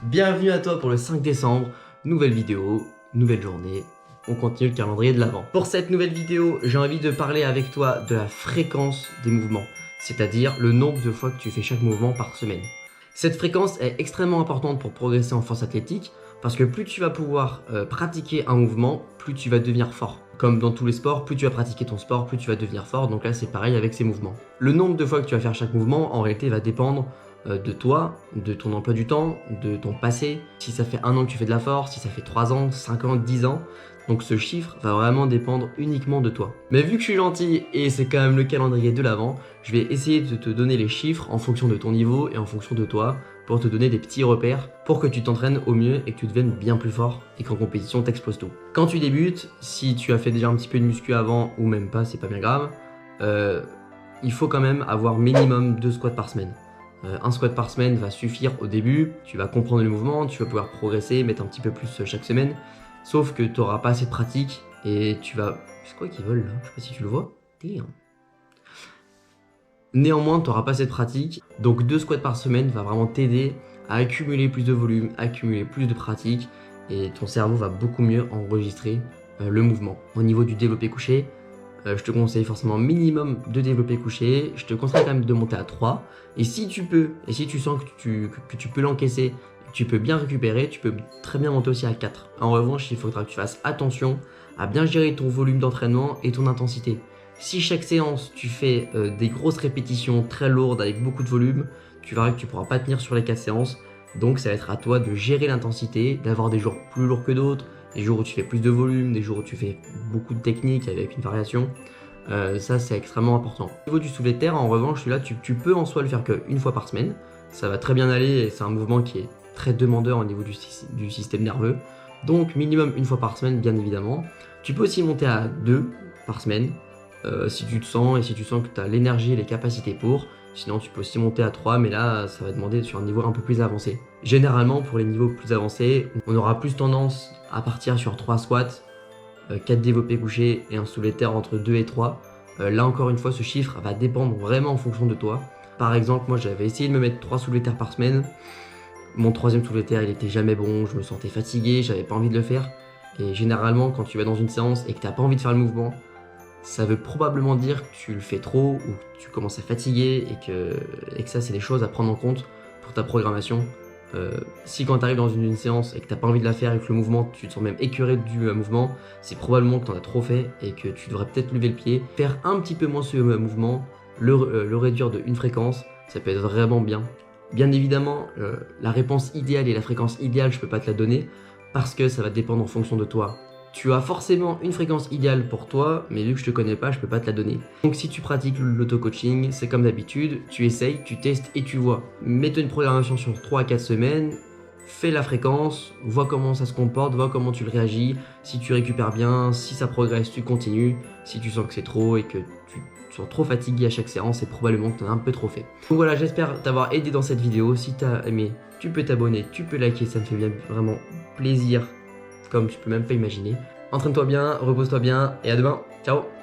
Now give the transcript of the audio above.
Bienvenue à toi pour le 5 décembre, nouvelle vidéo, nouvelle journée, on continue le calendrier de l'Avent. Pour cette nouvelle vidéo, j'ai envie de parler avec toi de la fréquence des mouvements, c'est-à-dire le nombre de fois que tu fais chaque mouvement par semaine. Cette fréquence est extrêmement importante pour progresser en force athlétique, parce que plus tu vas pouvoir pratiquer un mouvement, plus tu vas devenir fort. Comme dans tous les sports, plus tu vas pratiquer ton sport, plus tu vas devenir fort, donc là c'est pareil avec ces mouvements. Le nombre de fois que tu vas faire chaque mouvement, en réalité, va dépendre de toi, de ton emploi du temps, de ton passé, si ça fait 1 an que tu fais de la force, si ça fait 3 ans, 5 ans, 10 ans. Donc ce chiffre va vraiment dépendre uniquement de toi. Mais vu que je suis gentil et c'est quand même le calendrier de l'Avent, je vais essayer de te donner les chiffres en fonction de ton niveau et en fonction de toi pour te donner des petits repères pour que tu t'entraînes au mieux et que tu deviennes bien plus fort et qu'en compétition t'exploses tout. Quand tu débutes, si tu as fait déjà un petit peu de muscu avant ou même pas, c'est pas bien grave, il faut quand même avoir minimum 2 squats par semaine. Un squat par semaine va suffire au début, tu vas comprendre le mouvement, tu vas pouvoir progresser, mettre un petit peu plus chaque semaine, sauf que tu n'auras pas assez de pratique et tu vas... C'est quoi qui vole là? Je sais pas si tu le vois. Damn. Néanmoins, tu n'auras pas assez de pratique, donc 2 squats par semaine va vraiment t'aider à accumuler plus de volume, accumuler plus de pratique et ton cerveau va beaucoup mieux enregistrer le mouvement. Au niveau du développé couché, je te conseille forcément minimum de développé couché. Je te conseille quand même de monter à 3. Et si tu peux, et si tu sens que tu peux l'encaisser, que tu peux bien récupérer, tu peux très bien monter aussi à 4. En revanche, il faudra que tu fasses attention à bien gérer ton volume d'entraînement et ton intensité. Si chaque séance, tu fais des grosses répétitions très lourdes avec beaucoup de volume, tu verras que tu ne pourras pas tenir sur les 4 séances. Donc ça va être à toi de gérer l'intensité, d'avoir des jours plus lourds que d'autres, des jours où tu fais plus de volume, des jours où tu fais beaucoup de technique avec une variation. Ça, c'est extrêmement important. Au niveau du soulevé de terre, en revanche, celui-là, tu peux en soi le faire qu'une fois par semaine. Ça va très bien aller et c'est un mouvement qui est très demandeur au niveau du système nerveux. Donc, minimum une fois par semaine, bien évidemment. Tu peux aussi monter à 2 par semaine si tu te sens et si tu sens que tu as l'énergie et les capacités pour. Sinon, tu peux aussi monter à 3, mais là, ça va demander sur un niveau un peu plus avancé. Généralement, pour les niveaux plus avancés, on aura plus tendance à partir sur 3 squats, 4 développés couchés et un soulevé de terre entre 2 et 3. Là, encore une fois, ce chiffre va dépendre vraiment en fonction de toi. Par exemple, moi, j'avais essayé de me mettre 3 soulevés de terre par semaine. Mon 3e soulevé de terre, il était jamais bon, je me sentais fatigué, j'avais pas envie de le faire. Et généralement, quand tu vas dans une séance et que t'as pas envie de faire le mouvement, ça veut probablement dire que tu le fais trop ou que tu commences à fatiguer et que ça, c'est des choses à prendre en compte pour ta programmation. Si quand tu arrives dans une séance et que tu n'as pas envie de la faire et que le mouvement, tu te sens même écœuré du mouvement, c'est probablement que tu en as trop fait et que tu devrais peut-être lever le pied, faire un petit peu moins ce mouvement, le réduire de une fréquence, ça peut être vraiment bien. Bien évidemment, la réponse idéale et la fréquence idéale, je peux pas te la donner parce que ça va dépendre en fonction de toi. Tu as forcément une fréquence idéale pour toi, mais vu que je te connais pas, je peux pas te la donner. Donc si tu pratiques l'auto-coaching, c'est comme d'habitude, tu essayes, tu testes et tu vois. Mets-toi une programmation sur 3 à 4 semaines, fais la fréquence, vois comment ça se comporte, vois comment tu le réagis, si tu récupères bien, si ça progresse, tu continues. Si tu sens que c'est trop et que tu te sens trop fatigué à chaque séance, c'est probablement que tu en as un peu trop fait. Donc voilà, j'espère t'avoir aidé dans cette vidéo. Si tu as aimé, tu peux t'abonner, tu peux liker, ça me fait vraiment plaisir comme tu peux même pas imaginer. Entraîne-toi bien, repose-toi bien et à demain. Ciao!